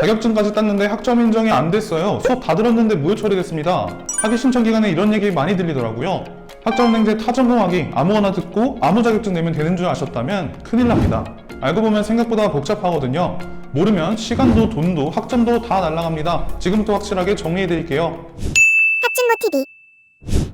자격증까지 땄는데 학점 인정이 안 됐어요. 수업 다 들었는데 무효 처리됐습니다. 학위 신청 기간에 이런 얘기 많이 들리더라고요. 학점은행제 타전공학위 아무거나 듣고 아무 자격증 내면 되는 줄 아셨다면 큰일 납니다. 알고 보면 생각보다 복잡하거든요. 모르면 시간도 돈도 학점도 다 날아갑니다. 지금부터 확실하게 정리해드릴게요. 학준모TV.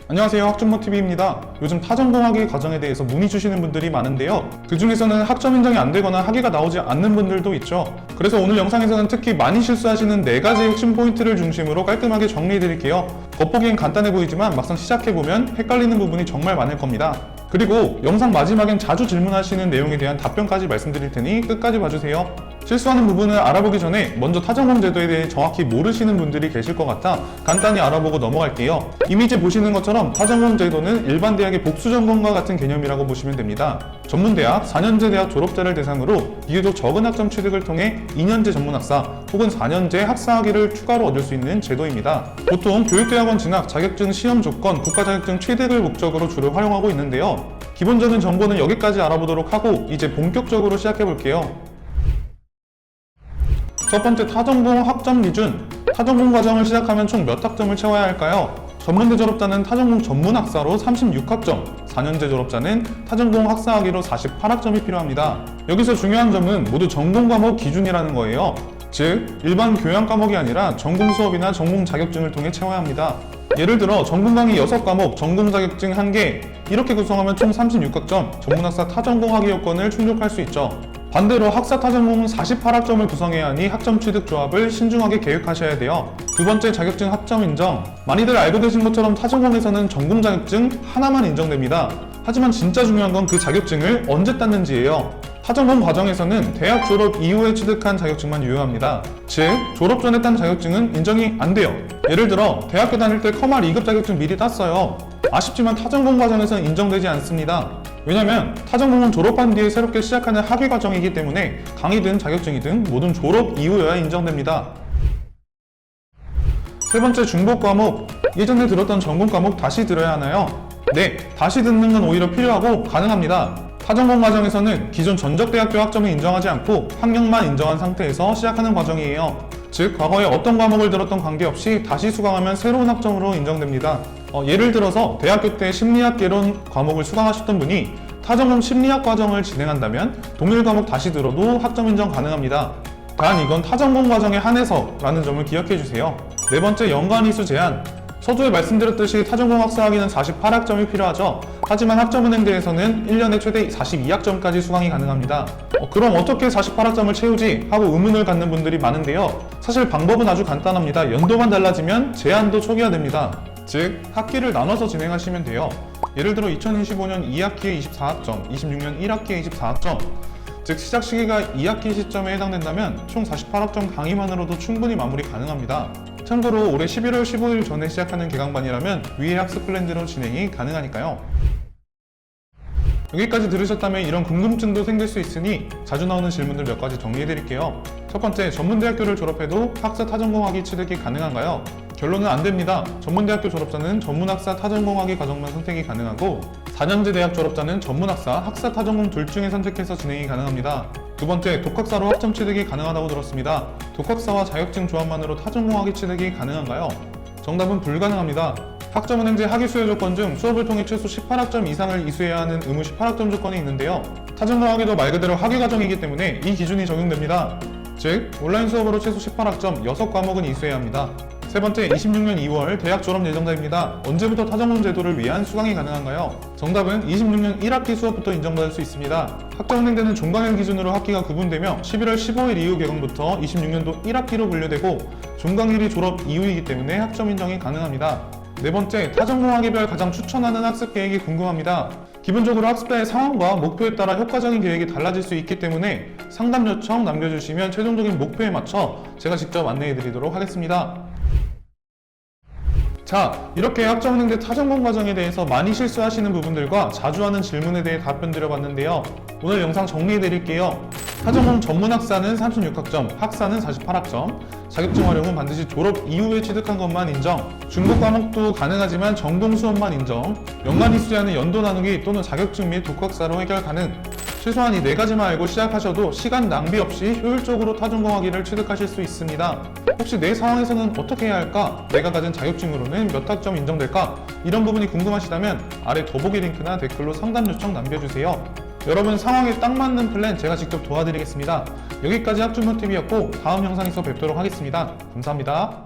안녕하세요, 학준모TV입니다. 요즘 타전공학위 과정에 대해서 문의 주시는 분들이 많은데요. 그 중에서는 학점 인정이 안 되거나 학위가 나오지 않는 분들도 있죠. 그래서 오늘 영상에서는 특히 많이 실수하시는 4가지 핵심 포인트를 중심으로 깔끔하게 정리해드릴게요. 겉보기엔 간단해 보이지만 막상 시작해보면 헷갈리는 부분이 정말 많을 겁니다. 그리고 영상 마지막엔 자주 질문하시는 내용에 대한 답변까지 말씀드릴 테니 끝까지 봐주세요. 실수하는 부분을 알아보기 전에 먼저 타전공 제도에 대해 정확히 모르시는 분들이 계실 것 같아 간단히 알아보고 넘어갈게요. 이미지 보시는 것처럼 타전공 제도는 일반 대학의 복수 전공과 같은 개념이라고 보시면 됩니다. 전문대학, 4년제 대학 졸업자를 대상으로 비교적 적은 학점 취득을 통해 2년제 전문학사 혹은 4년제 학사학위를 추가로 얻을 수 있는 제도입니다. 보통 교육대학원 진학, 자격증 시험 조건, 국가자격증 취득을 목적으로 주로 활용하고 있는데요. 기본적인 정보는 여기까지 알아보도록 하고 이제 본격적으로 시작해 볼게요. 첫 번째, 타전공 학점 기준. 타전공 과정을 시작하면 총 몇 학점을 채워야 할까요? 전문대 졸업자는 타전공 전문학사로 36학점, 4년제 졸업자는 타전공 학사학위로 48학점이 필요합니다. 여기서 중요한 점은 모두 전공 과목 기준이라는 거예요. 즉, 일반 교양 과목이 아니라 전공 수업이나 전공 자격증을 통해 채워야 합니다. 예를 들어 전공 강의 6과목, 전공 자격증 1개 이렇게 구성하면 총 36학점, 전문학사 타전공 학위 요건을 충족할 수 있죠. 반대로 학사 타전공은 48학점을 구성해야 하니 학점 취득 조합을 신중하게 계획하셔야 돼요. 두 번째, 자격증 학점 인정. 많이들 알고 계신 것처럼 타전공에서는 전공 자격증 하나만 인정됩니다. 하지만 진짜 중요한 건 그 자격증을 언제 땄는지예요. 타전공 과정에서는 대학 졸업 이후에 취득한 자격증만 유효합니다. 즉, 졸업 전에 딴 자격증은 인정이 안 돼요. 예를 들어 대학교 다닐 때 커말 2급 자격증 미리 땄어요. 아쉽지만 타전공 과정에서는 인정되지 않습니다. 왜냐면 타전공은 졸업한 뒤에 새롭게 시작하는 학위 과정이기 때문에 강의든 자격증이든 모든 졸업 이후여야 인정됩니다. 세 번째, 중복 과목. 예전에 들었던 전공 과목 다시 들어야 하나요? 네, 다시 듣는 건 오히려 필요하고 가능합니다. 타전공 과정에서는 기존 전적대학교 학점을 인정하지 않고 학력만 인정한 상태에서 시작하는 과정이에요. 즉, 과거에 어떤 과목을 들었던 관계없이 다시 수강하면 새로운 학점으로 인정됩니다. 예를 들어서 대학교 때 심리학 개론 과목을 수강하셨던 분이 타전공 심리학 과정을 진행한다면 동일 과목 다시 들어도 학점 인정 가능합니다. 단 이건 타전공 과정에 한해서라는 점을 기억해 주세요. 네 번째, 연간 이수 제한. 서두에 말씀드렸듯이 타전공 학사학위는 48학점이 필요하죠. 하지만 학점은행대에서는 1년에 최대 42학점까지 수강이 가능합니다. 그럼 어떻게 48학점을 채우지? 하고 의문을 갖는 분들이 많은데요. 사실 방법은 아주 간단합니다. 연도만 달라지면 제한도 초기화됩니다. 즉, 학기를 나눠서 진행하시면 돼요. 예를 들어 2025년 2학기에 24학점, 26년 1학기에 24학점. 즉, 시작 시기가 2학기 시점에 해당된다면 총 48학점 강의만으로도 충분히 마무리 가능합니다. 참고로 올해 11월 15일 전에 시작하는 개강반이라면 위의 학습 플랜대로 진행이 가능하니까요. 여기까지 들으셨다면 이런 궁금증도 생길 수 있으니 자주 나오는 질문들 몇 가지 정리해드릴게요. 첫 번째, 전문대학교를 졸업해도 학사 타전공학위 취득이 가능한가요? 결론은 안 됩니다. 전문대학교 졸업자는 전문학사 타전공학위 과정만 선택이 가능하고 4년제 대학 졸업자는 전문학사, 학사 타전공 둘 중에 선택해서 진행이 가능합니다. 두 번째, 독학사로 학점 취득이 가능하다고 들었습니다. 독학사와 자격증 조합만으로 타전공학위 취득이 가능한가요? 정답은 불가능합니다. 학점은행제 학위 수요 조건 중 수업을 통해 최소 18학점 이상을 이수해야 하는 의무 18학점 조건이 있는데요. 타전공학위도 말 그대로 학위 과정이기 때문에 이 기준이 적용됩니다. 즉, 온라인 수업으로 최소 18학점 6과목은 이수해야 합니다. 세 번째, 26년 2월 대학 졸업 예정자입니다. 언제부터 타전공 제도를 위한 수강이 가능한가요? 정답은 26년 1학기 수업부터 인정받을 수 있습니다. 학점은행제는 종강일 기준으로 학기가 구분되며 11월 15일 이후 개강부터 26년도 1학기로 분류되고 종강일이 졸업 이후이기 때문에 학점 인정이 가능합니다. 네 번째, 타전공학위별 가장 추천하는 학습 계획이 궁금합니다. 기본적으로 학습자의 상황과 목표에 따라 효과적인 계획이 달라질 수 있기 때문에 상담 요청 남겨주시면 최종적인 목표에 맞춰 제가 직접 안내해 드리도록 하겠습니다. 자, 이렇게 학점은행제 타전공 과정에 대해서 많이 실수하시는 부분들과 자주 하는 질문에 대해 답변 드려봤는데요. 오늘 영상 정리해드릴게요. 타전공 전문학사는 36학점, 학사는 48학점, 자격증 활용은 반드시 졸업 이후에 취득한 것만 인정, 중복 과목도 가능하지만 정동 수업만 인정, 연간이 수재하는 연도 나누기 또는 자격증 및 독학사로 해결 가능. 최소한 이 4가지만 알고 시작하셔도 시간 낭비 없이 효율적으로 타전공학위를 취득하실 수 있습니다. 혹시 내 상황에서는 어떻게 해야 할까? 내가 가진 자격증으로는 몇 학점 인정될까? 이런 부분이 궁금하시다면 아래 더보기 링크나 댓글로 상담 요청 남겨주세요. 여러분 상황에 딱 맞는 플랜 제가 직접 도와드리겠습니다. 여기까지 학주문TV였고 다음 영상에서 뵙도록 하겠습니다. 감사합니다.